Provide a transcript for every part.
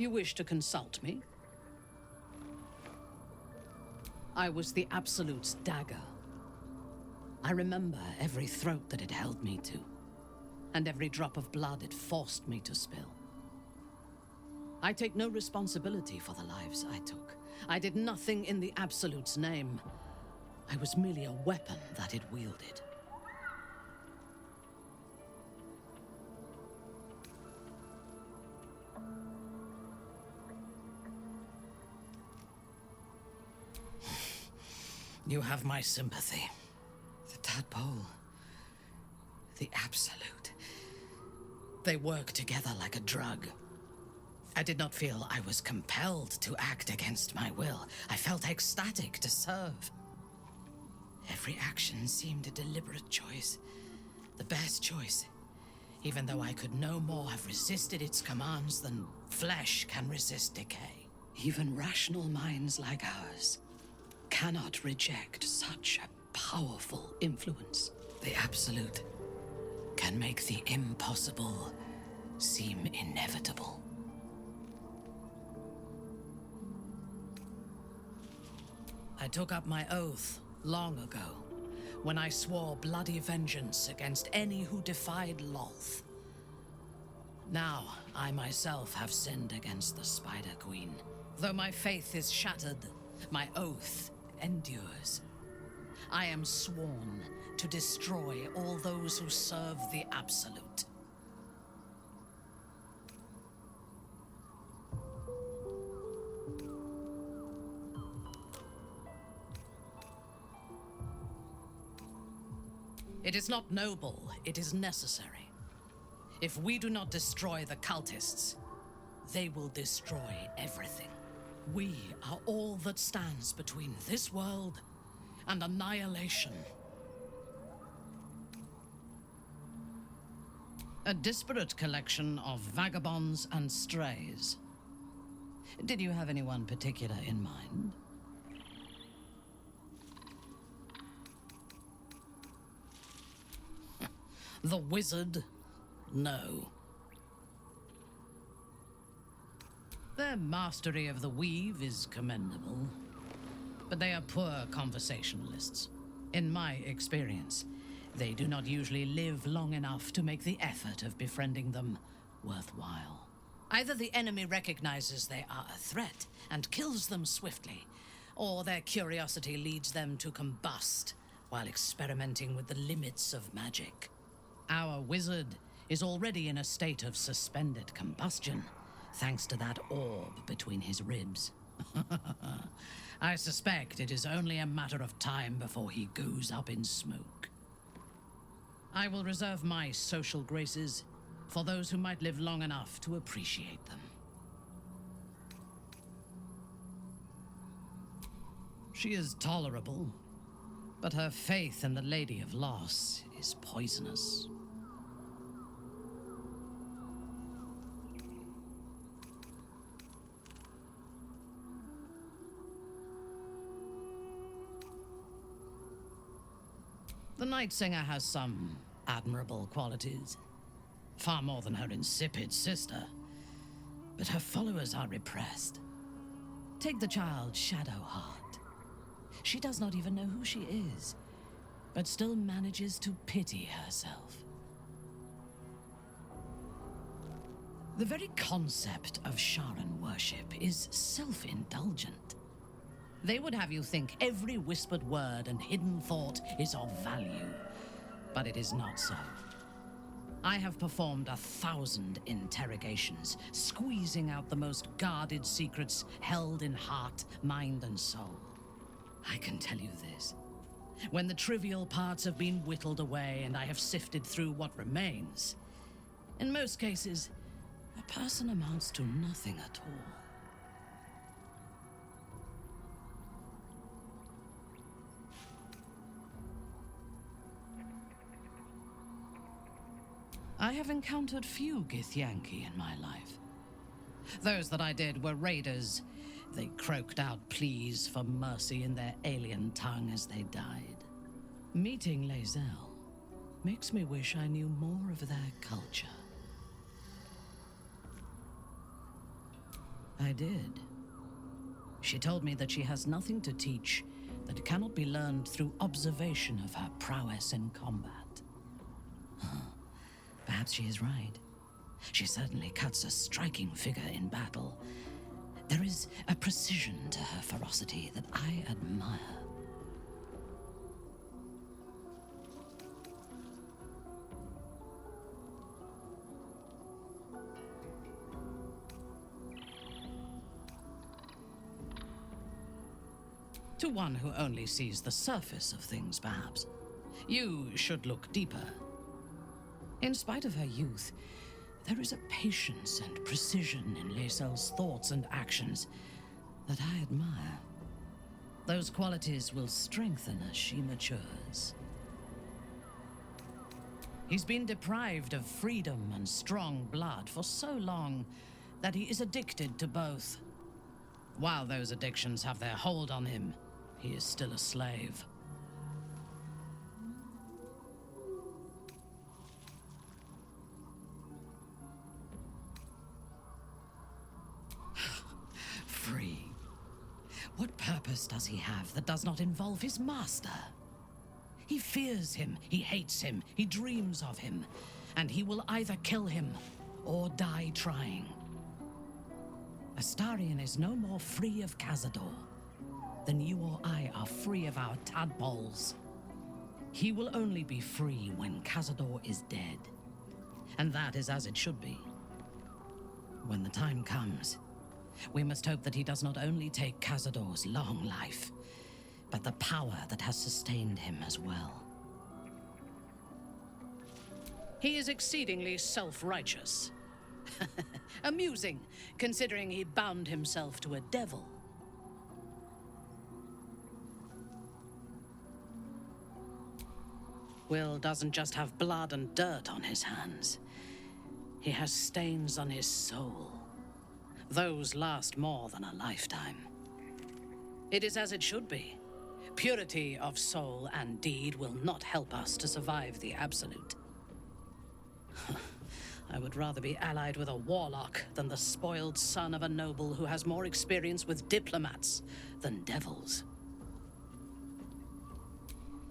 You wish to consult me? I was the Absolute's dagger. I remember every throat that it held me to, and every drop of blood it forced me to spill. I take no responsibility for the lives I took. I did nothing in the Absolute's name. I was merely a weapon that it wielded. You have my sympathy. The tadpole. The Absolute. They work together like a drug. I did not feel I was compelled to act against my will. I felt ecstatic to serve. Every action seemed a deliberate choice. The best choice. Even though I could no more have resisted its commands than flesh can resist decay. Even rational minds like ours cannot reject such a powerful influence. The Absolute can make the impossible seem inevitable. I took up my oath long ago, when I swore bloody vengeance against any who defied Lolth. Now, I myself have sinned against the Spider Queen. Though my faith is shattered, my oath endures. I am sworn to destroy all those who serve the Absolute. It is not noble, it is necessary. If we do not destroy the cultists, they will destroy everything. We are all that stands between this world and annihilation. A disparate collection of vagabonds and strays. Did you have anyone particular in mind? The wizard? No. Their mastery of the weave is commendable, but they are poor conversationalists. In my experience, they do not usually live long enough to make the effort of befriending them worthwhile. Either the enemy recognizes they are a threat and kills them swiftly, or their curiosity leads them to combust while experimenting with the limits of magic. Our wizard is already in a state of suspended combustion, thanks to that orb between his ribs. I suspect it is only a matter of time before he goes up in smoke. I will reserve my social graces for those who might live long enough to appreciate them. She is tolerable, but her faith in the Lady of Loss is poisonous. The Night Singer has some admirable qualities. Far more than her insipid sister. But her followers are repressed. Take the child Shadowheart. She does not even know who she is, but still manages to pity herself. The very concept of Sharan worship is self-indulgent. They would have you think every whispered word and hidden thought is of value, but it is not so. I have performed 1,000 interrogations, squeezing out the most guarded secrets held in heart, mind, and soul. I can tell you this. When the trivial parts have been whittled away and I have sifted through what remains, in most cases, a person amounts to nothing at all. I have encountered few Githyanki in my life. Those that I did were raiders. They croaked out pleas for mercy in their alien tongue as they died. Meeting Lae'zel makes me wish I knew more of their culture. I did. She told me that she has nothing to teach that cannot be learned through observation of her prowess in combat. Perhaps she is right. She certainly cuts a striking figure in battle. There is a precision to her ferocity that I admire. To one who only sees the surface of things, perhaps. You should look deeper. In spite of her youth, there is a patience and precision in Lae'zel's thoughts and actions that I admire. Those qualities will strengthen as she matures. He's been deprived of freedom and strong blood for so long that he is addicted to both. While those addictions have their hold on him, he is still a slave. Free. What purpose does he have that does not involve his master? He fears him, he hates him, he dreams of him, and he will either kill him or die trying. Astarion is no more free of Cazador than you or I are free of our tadpoles. He will only be free when Cazador is dead. And that is as it should be. When the time comes, we must hope that he does not only take Cazador's long life, but the power that has sustained him as well. He is exceedingly self-righteous. Amusing, considering he bound himself to a devil. Will doesn't just have blood and dirt on his hands. He has stains on his soul. Those last more than a lifetime. It is as it should be. Purity of soul and deed will not help us to survive the Absolute. I would rather be allied with a warlock than the spoiled son of a noble who has more experience with diplomats than devils.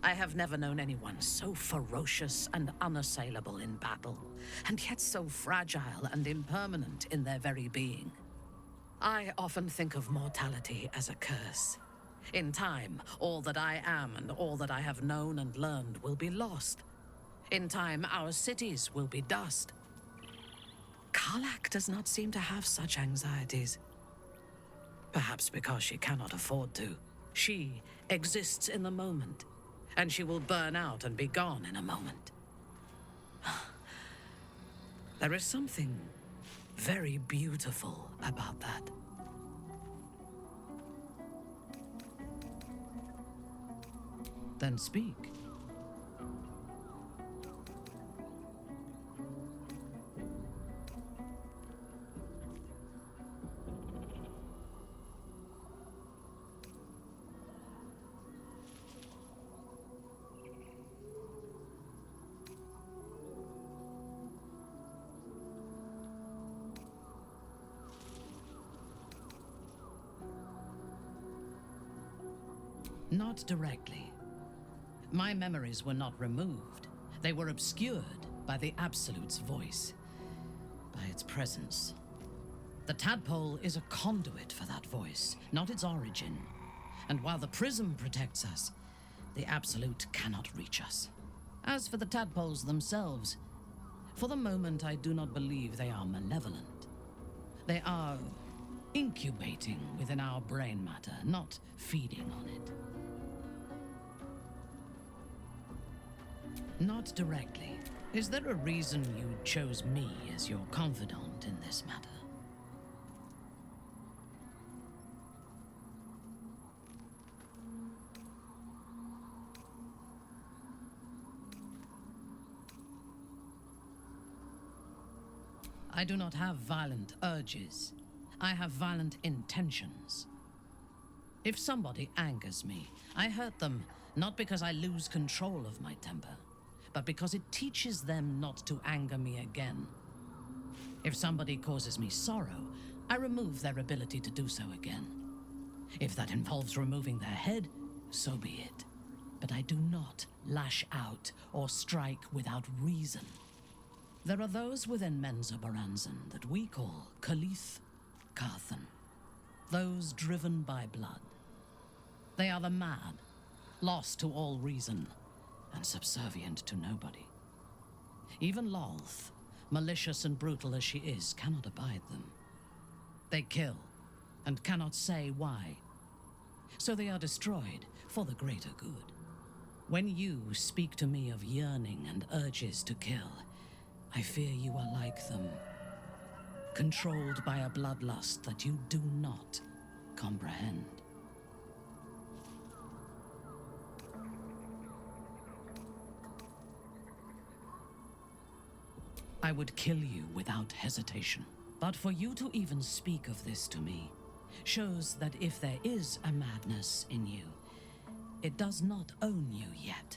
I have never known anyone so ferocious and unassailable in battle, and yet so fragile and impermanent in their very being. I often think of mortality as a curse. In time, all that I am and all that I have known and learned will be lost. In time, our cities will be dust. Karlach does not seem to have such anxieties. Perhaps because she cannot afford to. She exists in the moment, and she will burn out and be gone in a moment. There is something very beautiful about that. Then speak. Not directly. My memories were not removed. They were obscured by the Absolute's voice, by its presence. The tadpole is a conduit for that voice, not its origin. And while the prism protects us, the Absolute cannot reach us. As for the tadpoles themselves, for the moment I do not believe they are malevolent. They are incubating within our brain matter, not feeding on it. Not directly. Is there a reason you chose me as your confidant in this matter? I do not have violent urges. I have violent intentions. If somebody angers me, I hurt them not because I lose control of my temper, but because it teaches them not to anger me again. If somebody causes me sorrow, I remove their ability to do so again. If that involves removing their head, so be it. But I do not lash out or strike without reason. There are those within Menza Baranzan that we call Kalith Karthan, those driven by blood. They are the mad, lost to all reason, and subservient to nobody. Even Lolth, malicious and brutal as she is, cannot abide them. They kill, and cannot say why. So they are destroyed for the greater good. When you speak to me of yearning and urges to kill, I fear you are like them, controlled by a bloodlust that you do not comprehend. I would kill you without hesitation. But for you to even speak of this to me shows that if there is a madness in you, it does not own you yet.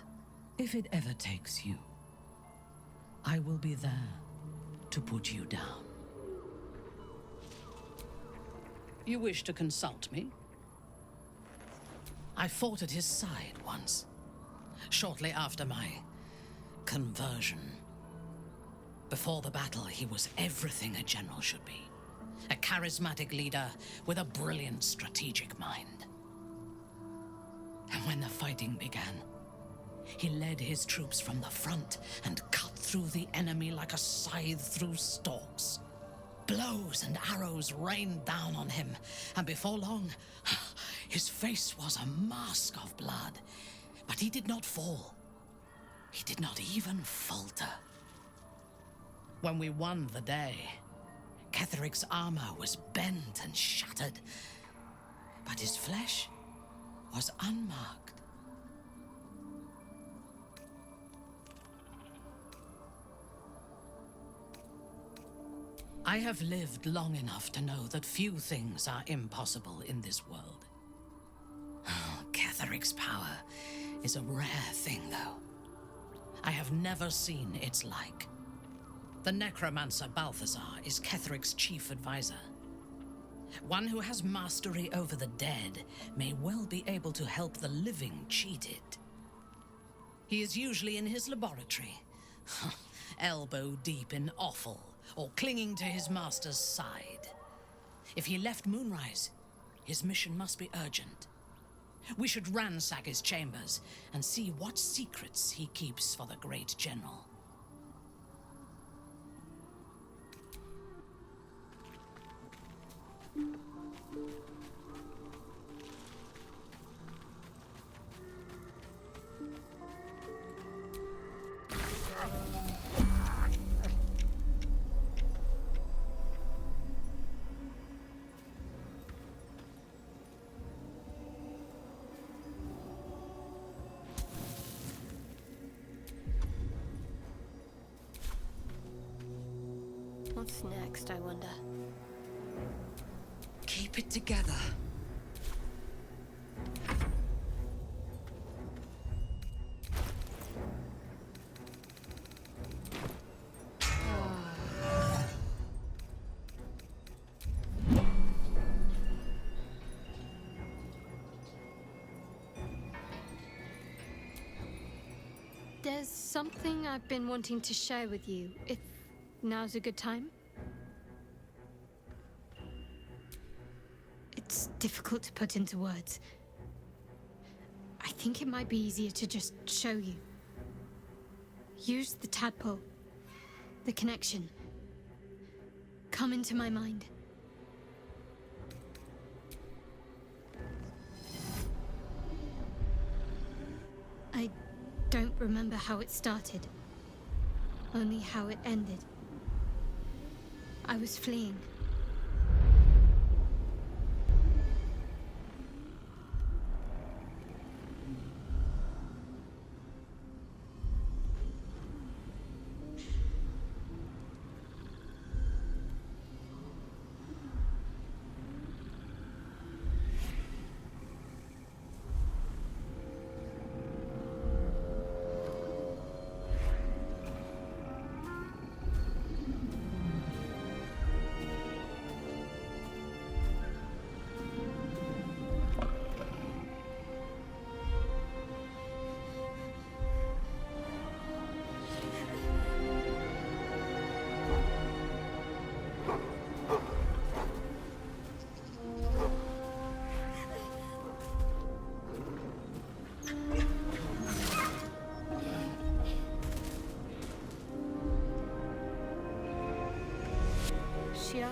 If it ever takes you, I will be there to put you down. You wish to consult me? I fought at his side once, shortly after my conversion. Before the battle, he was everything a general should be. A charismatic leader with a brilliant strategic mind. And when the fighting began, he led his troops from the front and cut through the enemy like a scythe through stalks. Blows and arrows rained down on him, and before long, his face was a mask of blood. But he did not fall. He did not even falter. When we won the day, Ketheric's armor was bent and shattered, but his flesh was unmarked. I have lived long enough to know that few things are impossible in this world. Ketheric's power is a rare thing, though. I have never seen its like. The necromancer Balthazar is Ketheric's chief advisor. One who has mastery over the dead may well be able to help the living cheated. He is usually in his laboratory, elbow deep in offal, or clinging to his master's side. If he left Moonrise, his mission must be urgent. We should ransack his chambers and see what secrets he keeps for the great general. What's next, I wonder? Keep it together. There's something I've been wanting to share with you, if now's a good time. It's difficult to put into words. I think it might be easier to just show you. Use the tadpole, the connection. Come into my mind. I don't remember how it started, only how it ended. I was fleeing.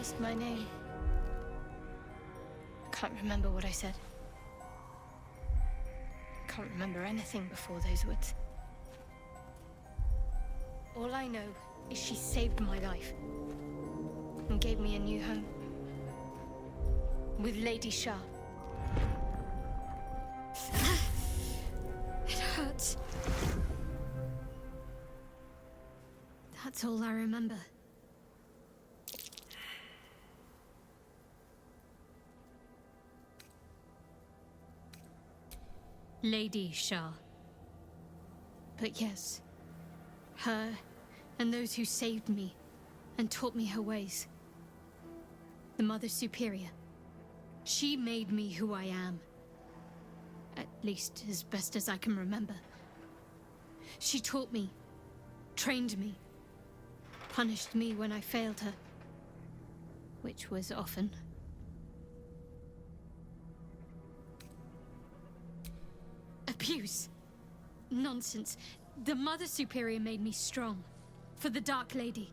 asked my name. I can't remember what I said. I can't remember anything before those words. All I know is she saved my life and gave me a new home with Lady Shah. It hurts. That's all I remember. Lady Shah. But yes, her and those who saved me and taught me her ways. The Mother Superior. She made me who I am. At least as best as I can remember. She taught me, trained me, punished me when I failed her. Which was often. Abuse. Nonsense. The Mother Superior made me strong. For the Dark Lady.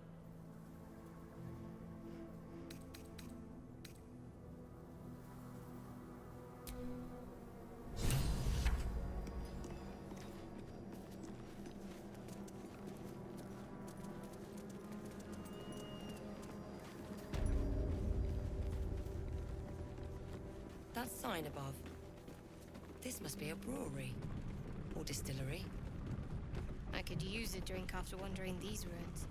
That sign above. This must be a brewery. Or distillery. I could use a drink after wandering these ruins.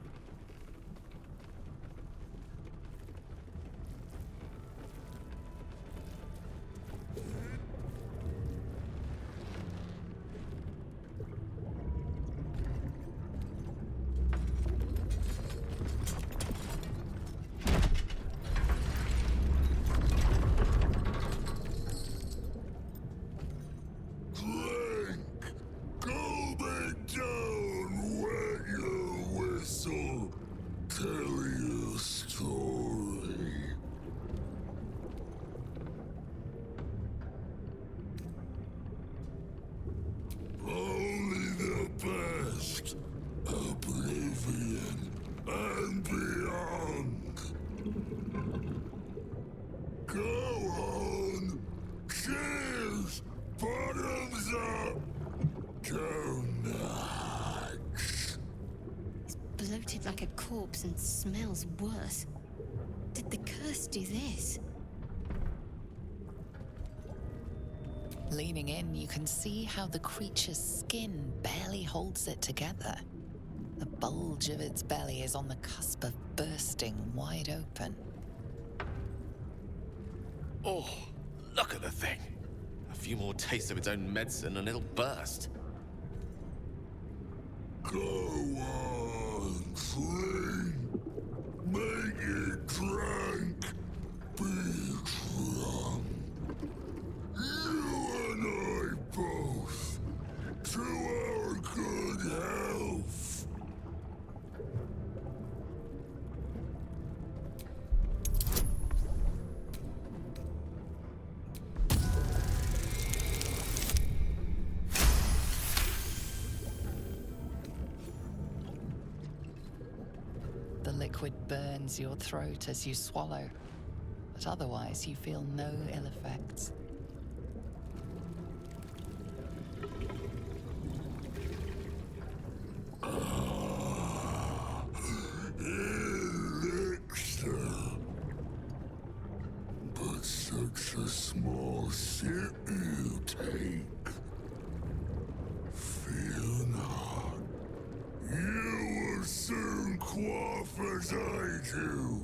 Bloated like a corpse and smells worse. Did the curse do this? Leaning in, you can see how the creature's skin barely holds it together. The bulge of its belly is on the cusp of bursting wide open. Oh, look at the thing. A few more tastes of its own medicine and it'll burst. Go on, drink. Make it drink. Be drunk. You and I both. To our good health. The liquid burns your throat as you swallow, but otherwise you feel no ill effects. Elixir. But such a small sip you take. Fear not. You will soon quaff as I do.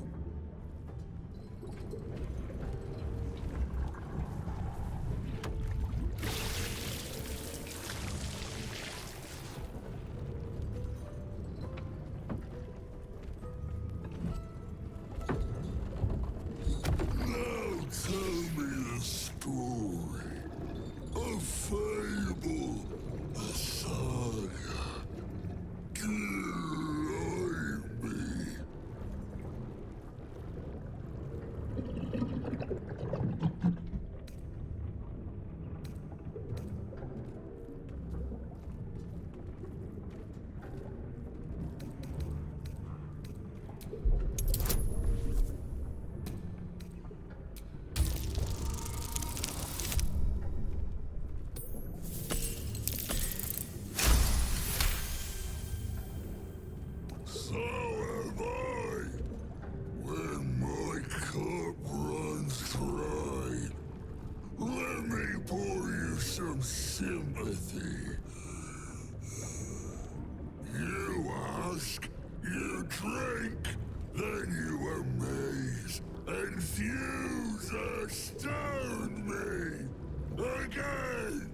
Now tell me the story. A fable, a saga. Guide me. sympathy. You ask, you drink, then you amaze, enthuse, astound me again.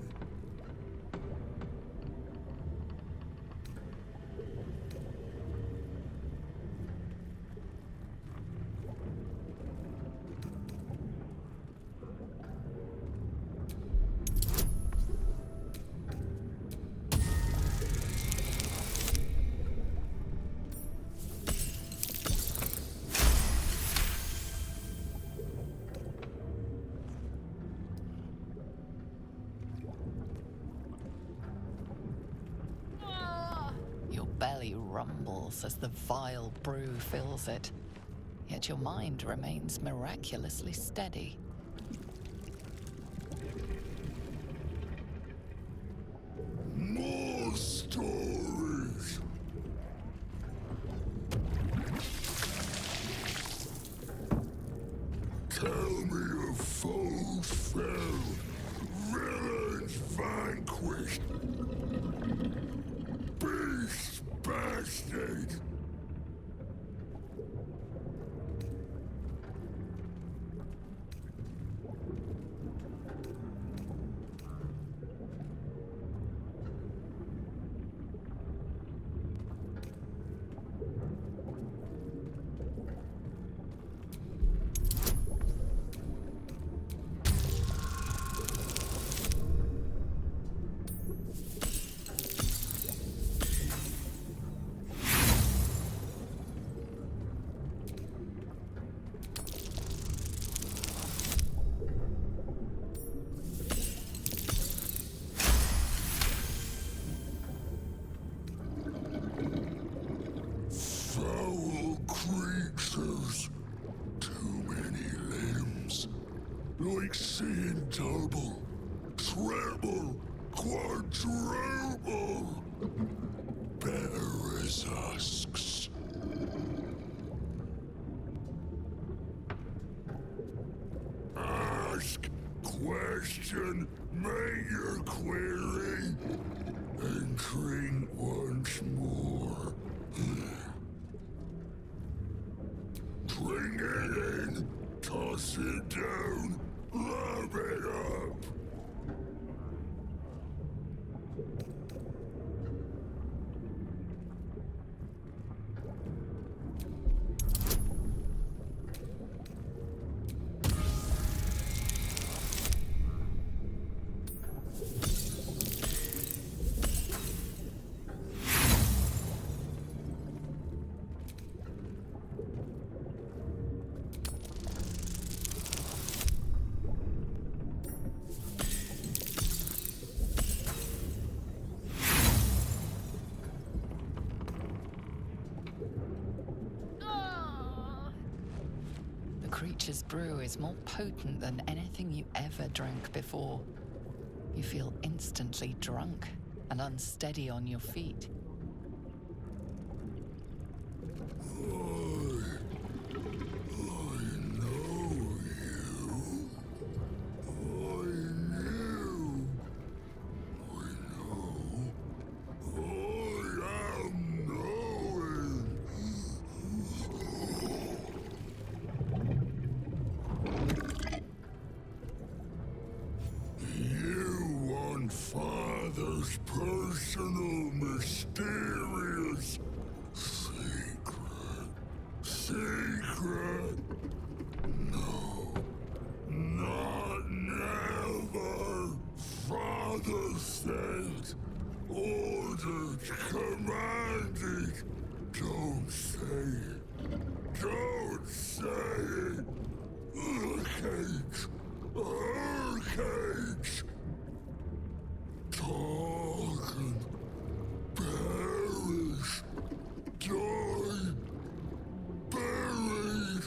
Your belly rumbles as the vile brew fills it, yet your mind remains miraculously steady. More stories. Tell me of foes felled, villains vanquished, beasts bastard. Foul creatures, too many limbs, like seeing double, treble, quadruple, better as husks. Ask, question, make your query, and drink once more. Bring it in, toss it down, love it up. The creature's brew is more potent than anything you ever drank before. You feel instantly drunk and unsteady on your feet. Father's personal, mysterious secret. Secret? No. Not never. Father said, ordered, commanded. Don't say it. Don't say it. Her cage. Her cage. Talk and perish, die, buried,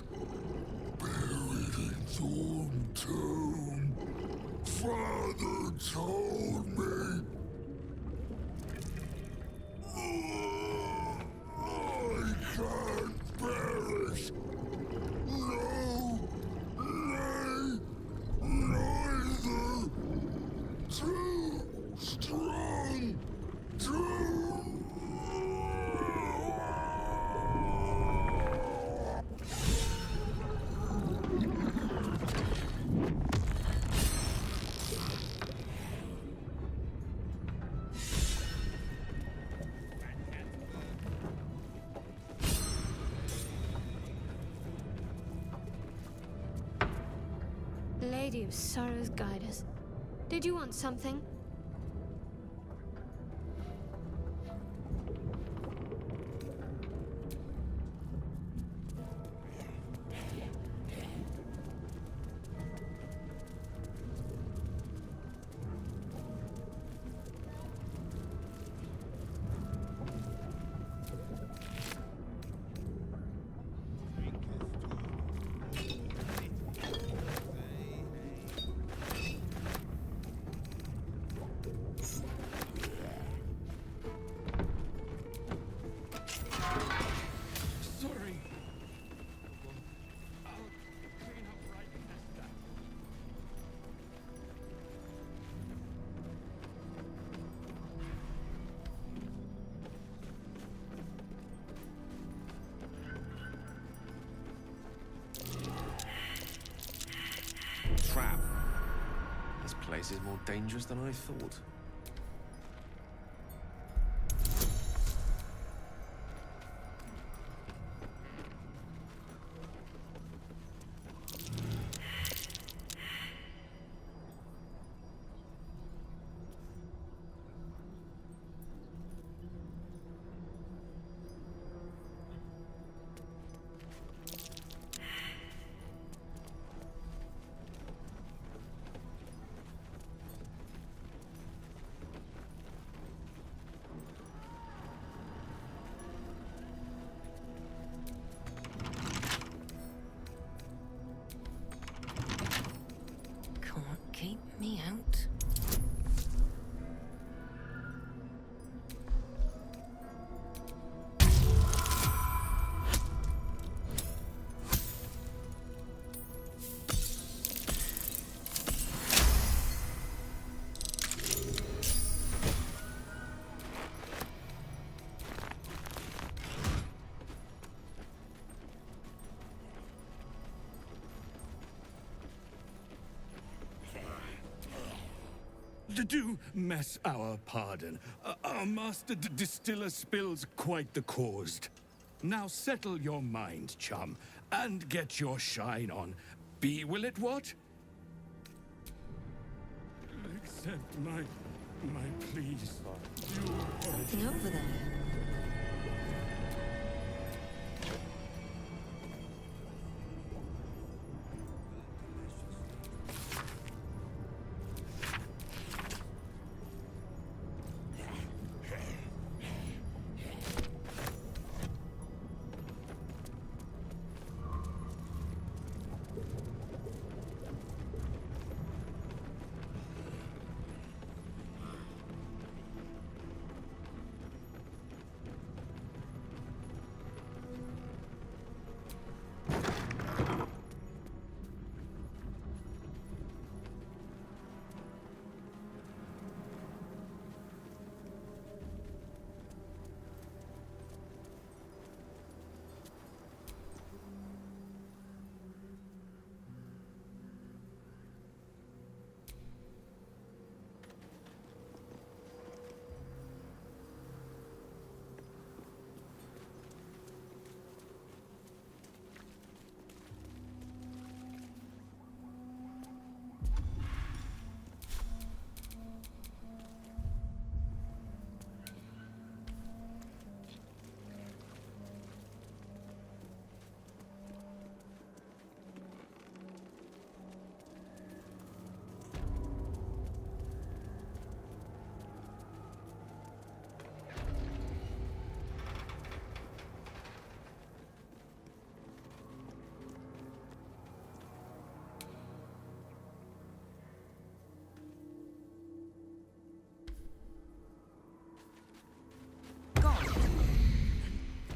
buried in Thorn Tomb. Father told me. I can't perish. No, nay, neither. Lady of Sorrows, guide us. Did you want something? Sorry. I'll clean up right past that. Trap. This place is more dangerous than I thought. Can't keep me out. Do mess our pardon. Our master distiller spills quite the cause. Now settle your mind, chum, and get your shine on. Be will it what? Accept my pleas. Something over there.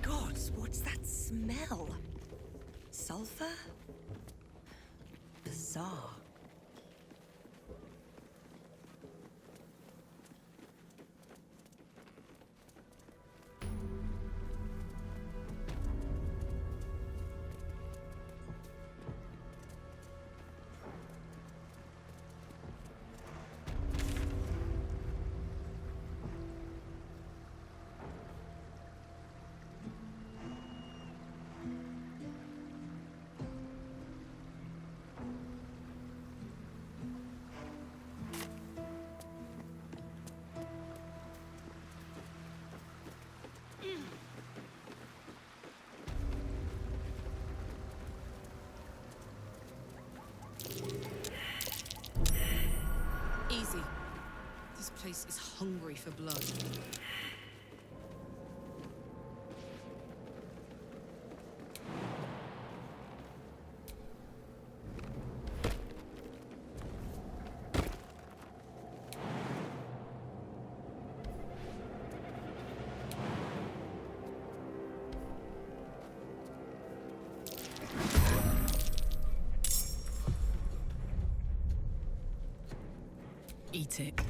Gods, what's that smell? Sulfur? Bizarre. hungry for blood. Eat it.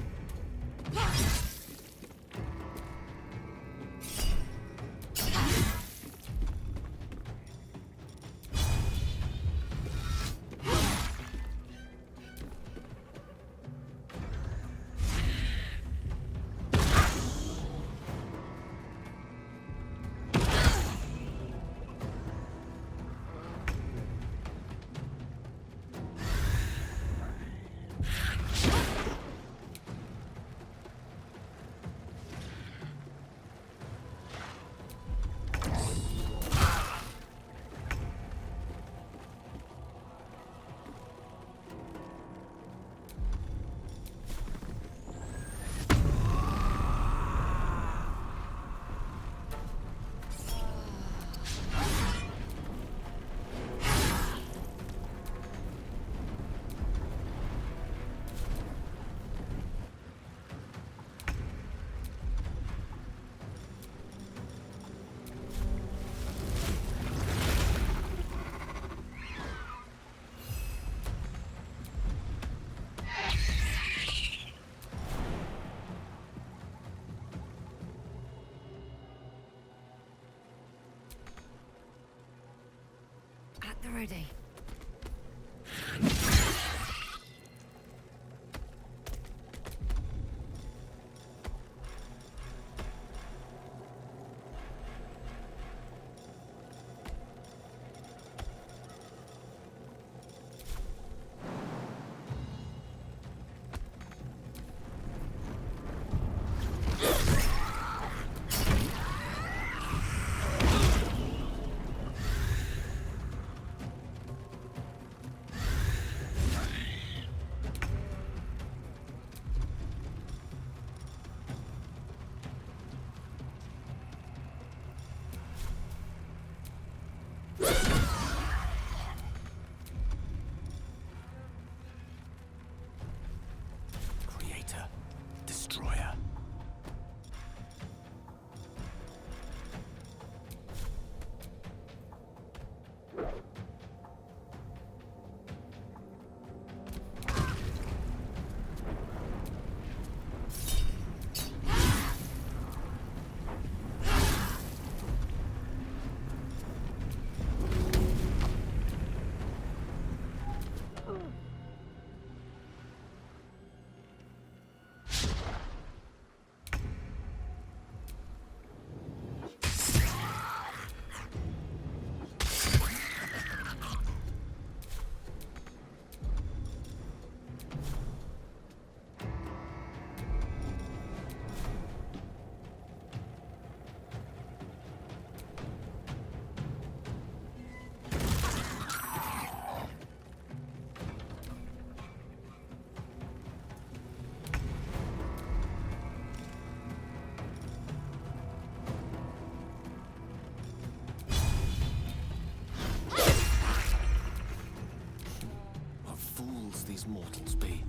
At the ready. Creator. Destroyer. What fools these mortals be.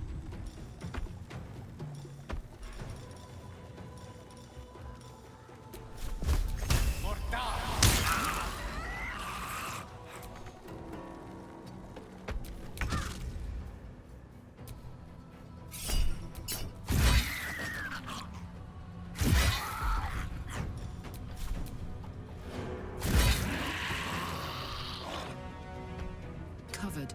Covered.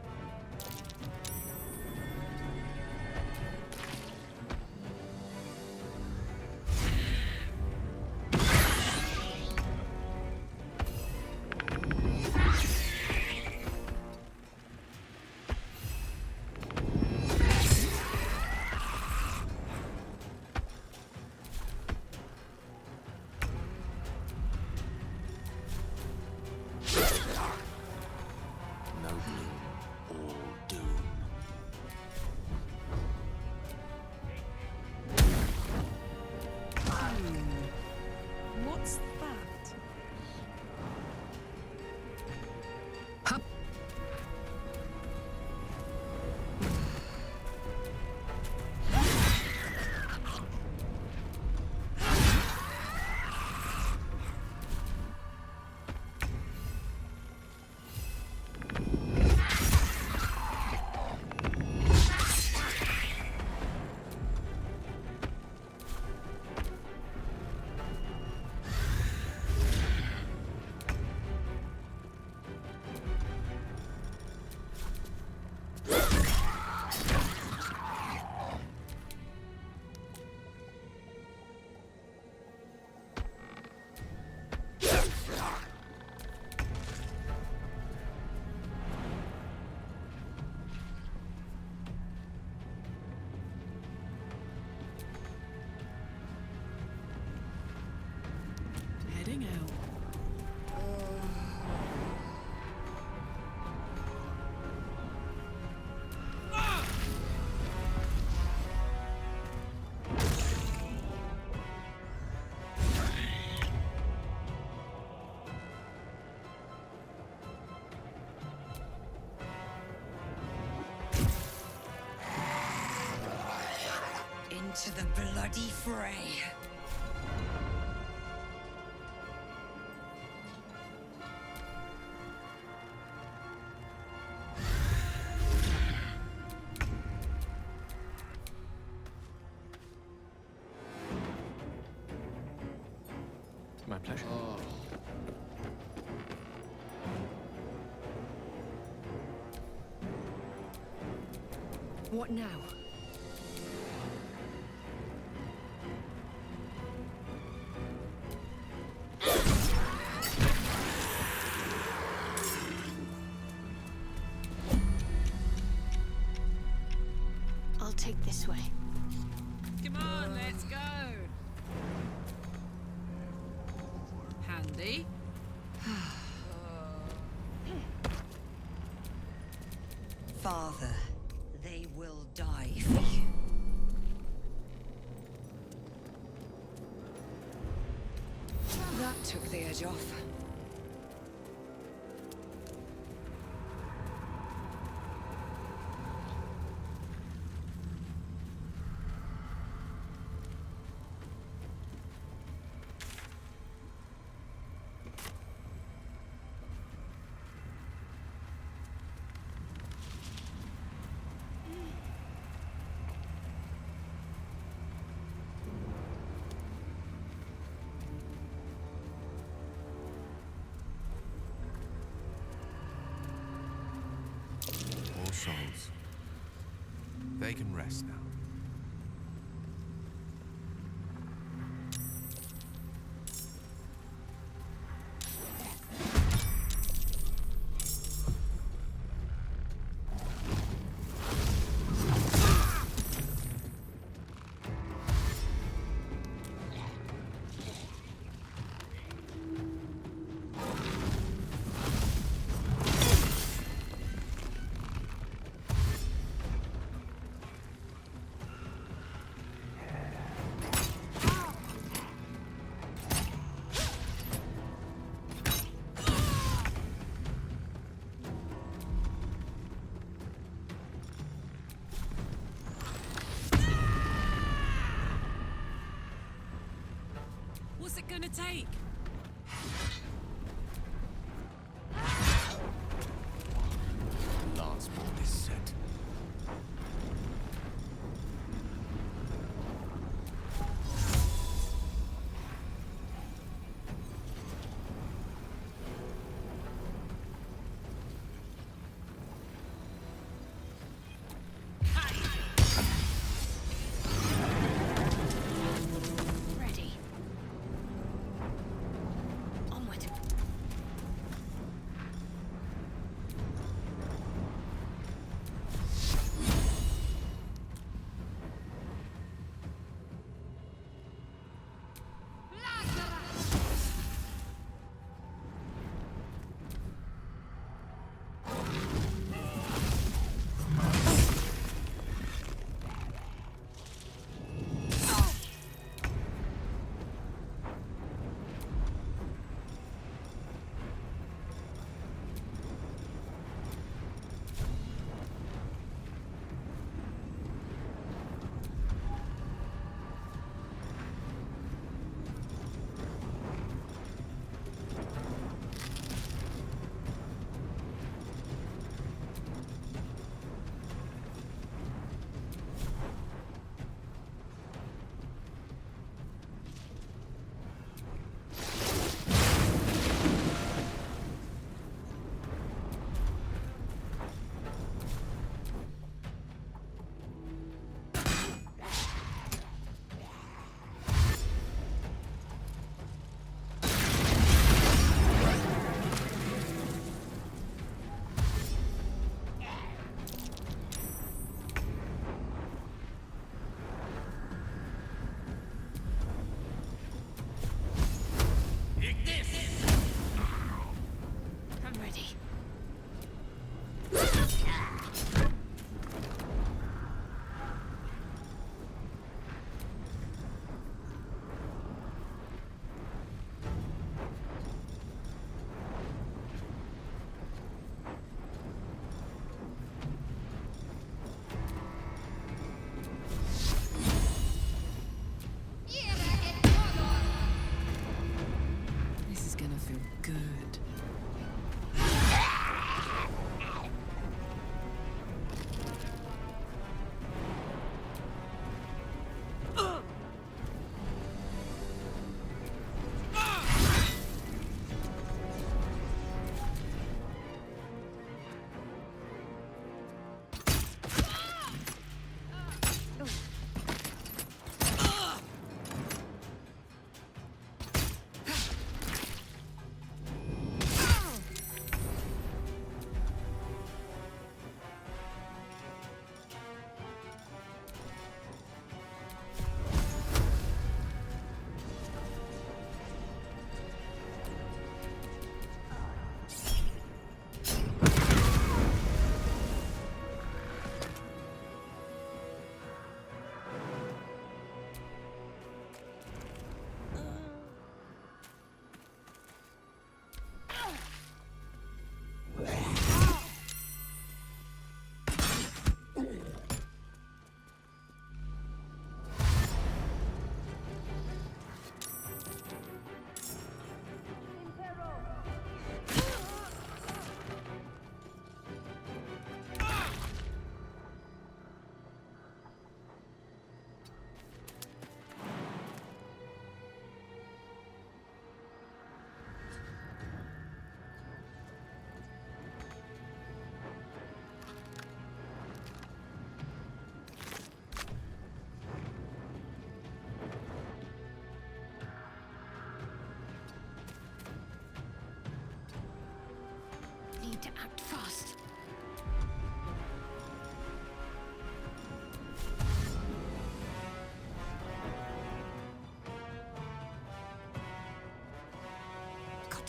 into the bloody fray. My pleasure. What now? I'll take this way. Come on, let's go. Handy. Father, they will die for you. That took the edge off. All souls. They can rest now. What's it gonna take? Lance board is set. Ready. On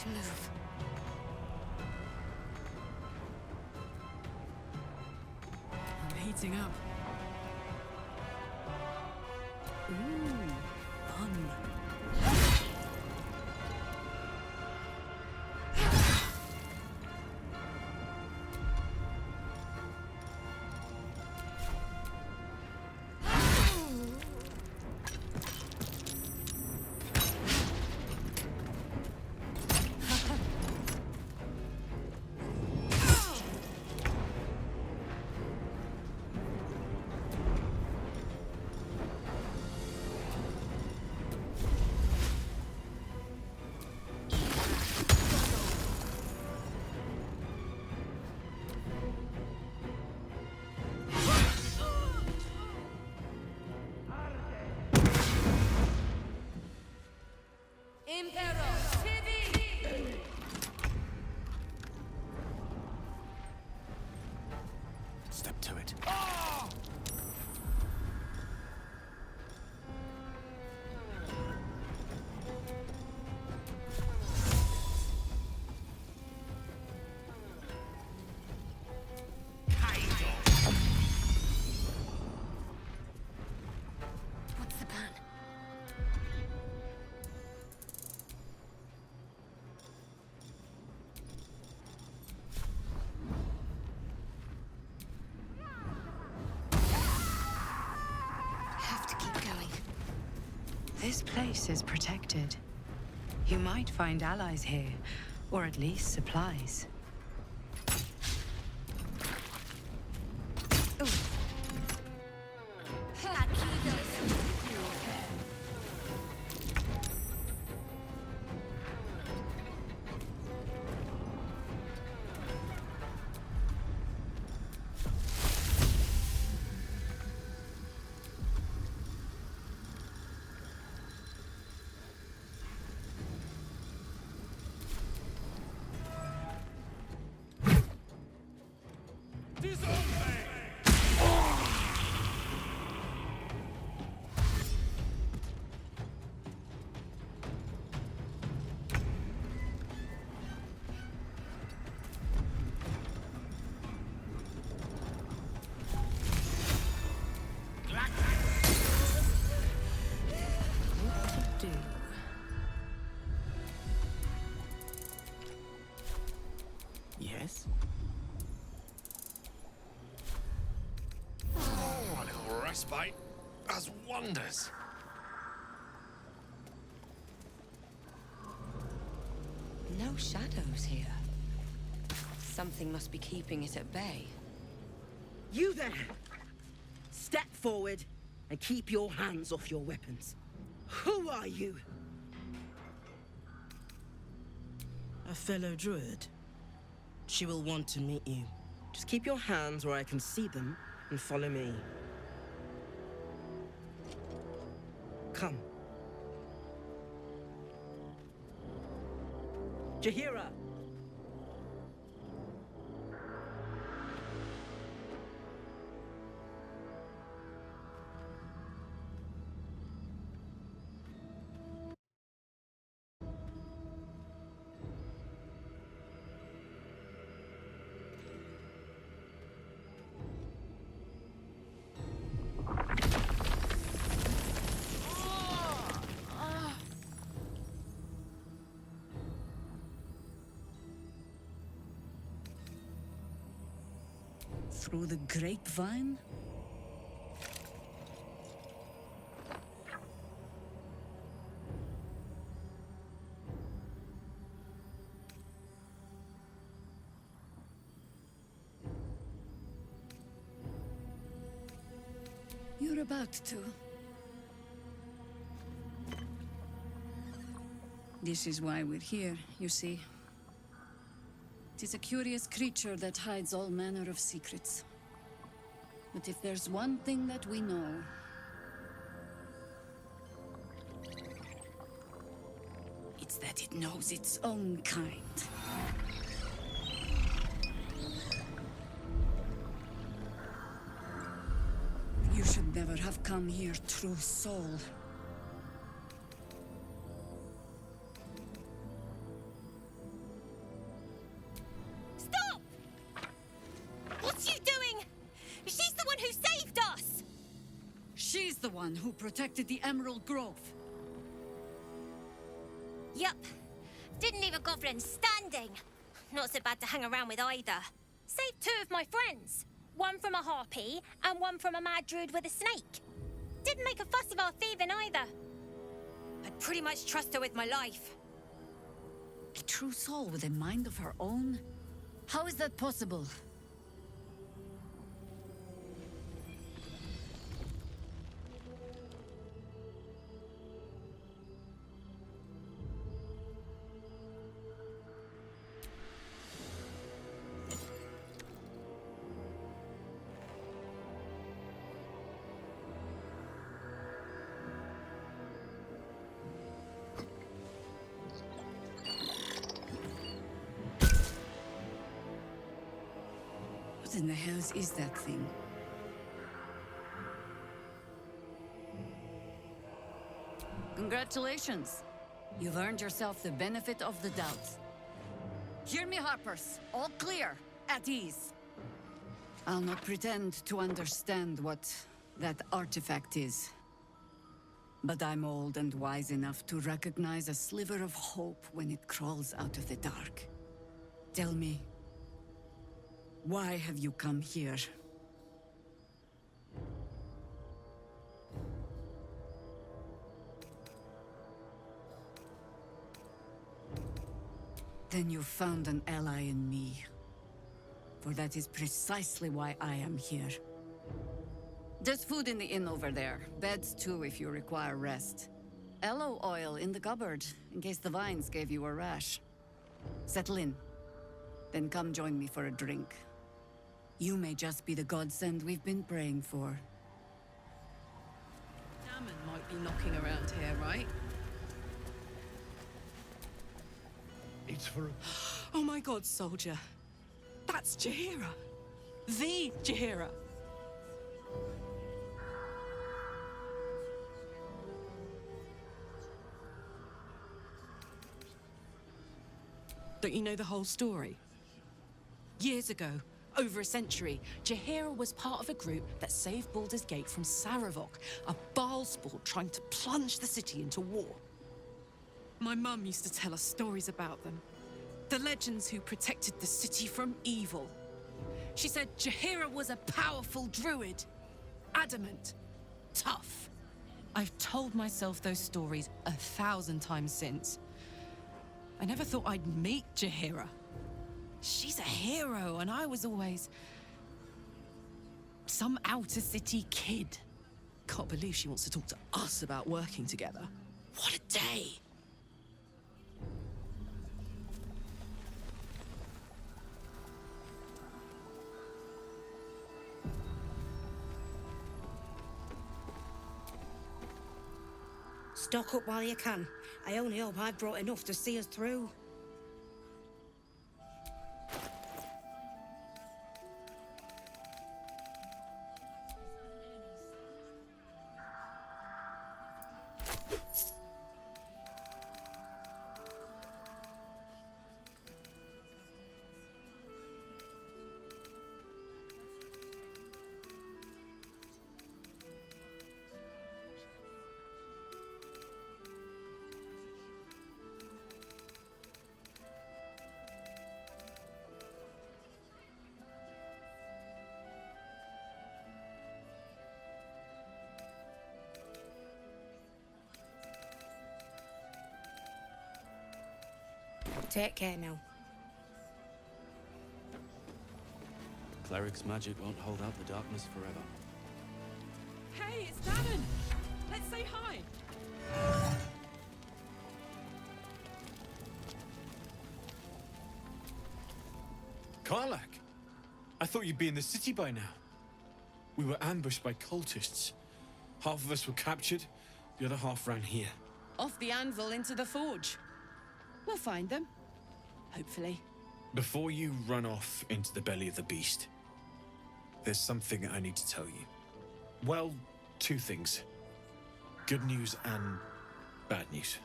to move. I'm heating up. Ooh, fun. Step to it. What's the plan? Have to keep going. This place is protected. You might find allies here, or at least supplies. Yes? Oh, a little respite does wonders. No shadows here. Something must be keeping it at bay. You there! Step forward and keep your hands off your weapons. Who are you? A fellow druid. She will want to meet you. Just keep your hands where I can see them and follow me. Come. Jahira! Through the grapevine? You're about to. This is why we're here, you see. It is a curious creature that hides all manner of secrets. But if there's one thing that we know, it's that it knows its own kind. You should never have come here, true soul. one who protected the Emerald Grove. Yup. Didn't leave a goblin standing. Not so bad to hang around with either. Saved 2 of my friends. One from a harpy, and one from a mad druid with a snake. Didn't make a fuss of our thieving either. I'd pretty much trust her with my life. A true soul with a mind of her own? How is that possible? What in the hells is that thing? Congratulations. You've earned yourself the benefit of the doubt. Hear me, Harpers. All clear. At ease. I'll not pretend to understand what that artifact is. But I'm old and wise enough to recognize a sliver of hope when it crawls out of the dark. Tell me, why have you come here? Then you found an ally in me. For that is precisely why I am here. There's food in the inn over there. Beds too if you require rest. Aloe oil in the cupboard, in case the vines gave you a rash. Settle in. Then come join me for a drink. You may just be the godsend we've been praying for. Salmon might be knocking around here, right? It's for... Oh my god, soldier. That's Jaheira. The Jaheira. Don't you know the whole story? Years ago, over a century, Jaheira was part of a group that saved Baldur's Gate from Saravok, a Baalsport trying to plunge the city into war. My mum used to tell us stories about them. The legends who protected the city from evil. She said Jaheira was a powerful druid. Adamant. Tough. I've told myself those stories 1,000 times since. I never thought I'd meet Jaheira. She's a hero, and I was always... some outer city kid. Can't believe she wants to talk to us about working together. What a day! Stock up while you can. I only hope I've brought enough to see us through. Take care now. Cleric's magic won't hold out the darkness forever. Hey, it's Dannon! Let's say hi! Karlak! I thought you'd be in the city by now. We were ambushed by cultists. Half of us were captured, the other half ran here. Off the anvil into the forge. We'll find them. Hopefully. Before you run off into the belly of the beast, there's something I need to tell you. Well, 2 things. Good news and bad news.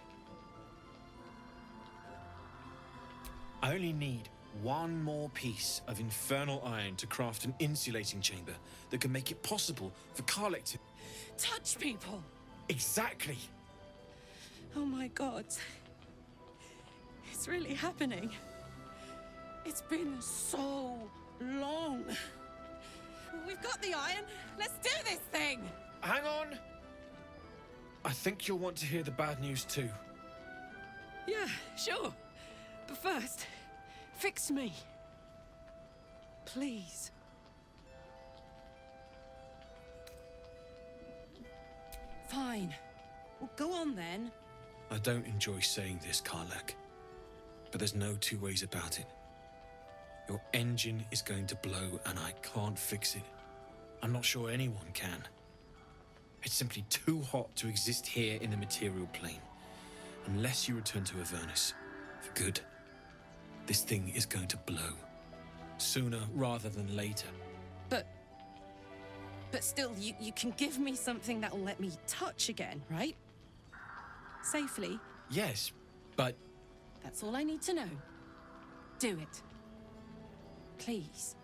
I only need one more piece of infernal iron to craft an insulating chamber that can make it possible for Karlach to... Touch people! Exactly! Oh my god. It's really happening. It's been so long. We've got the iron. Let's do this thing! Hang on! I think you'll want to hear the bad news too. Yeah, sure. But first, fix me. Please. Fine. Well, go on then. I don't enjoy saying this, Karlach, but there's no two ways about it. Your engine is going to blow and I can't fix it. I'm not sure anyone can. It's simply too hot to exist here in the material plane. Unless you return to Avernus for good, this thing is going to blow. Sooner rather than later. But still, you can give me something that'll let me touch again, right? Safely. Yes, but... That's all I need to know. Do it. Please.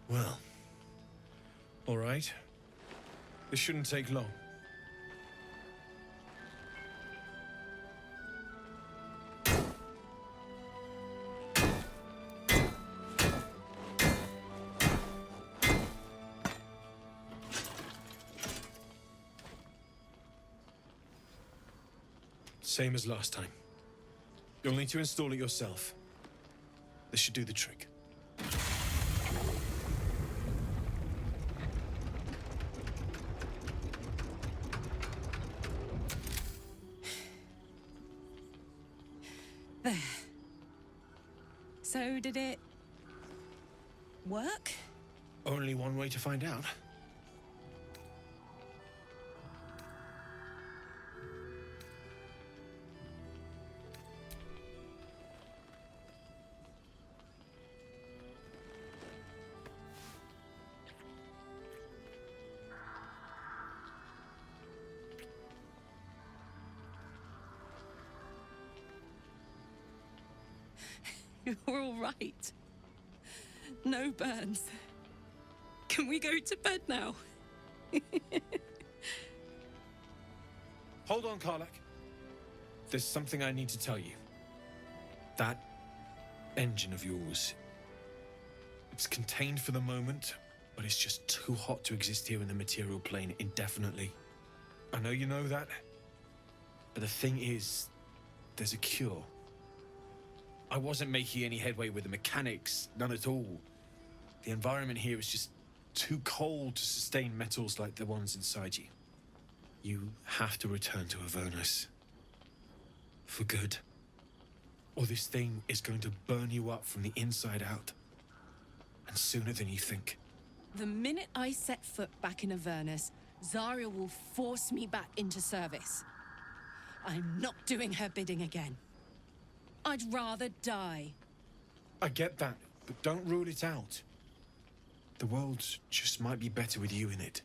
Well, all right. This shouldn't take long. Same as last time. You'll need to install it yourself. This should do the trick. There. So did it work? Only one way to find out. You're all right. No burns. Can we go to bed now? Hold on, Karlach. There's something I need to tell you. That engine of yours, it's contained for the moment, but it's just too hot to exist here in the material plane indefinitely. I know you know that, but the thing is, there's a cure. I wasn't making any headway with the mechanics, none at all. The environment here is just too cold to sustain metals like the ones inside you. You have to return to Avernus. For good. Or this thing is going to burn you up from the inside out. And sooner than you think. The minute I set foot back in Avernus, Zarya will force me back into service. I'm not doing her bidding again. I'd rather die. I get that, but don't rule it out. The world just might be better with you in it.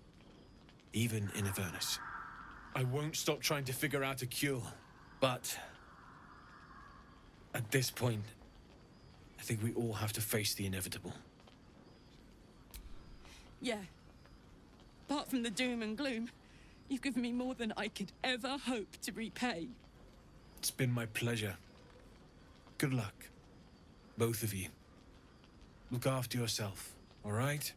Even in Avernus. I won't stop trying to figure out a cure, but... at this point, I think we all have to face the inevitable. Yeah. Apart from the doom and gloom, you've given me more than I could ever hope to repay. It's been my pleasure. Good luck, both of you. Look after yourself, all right?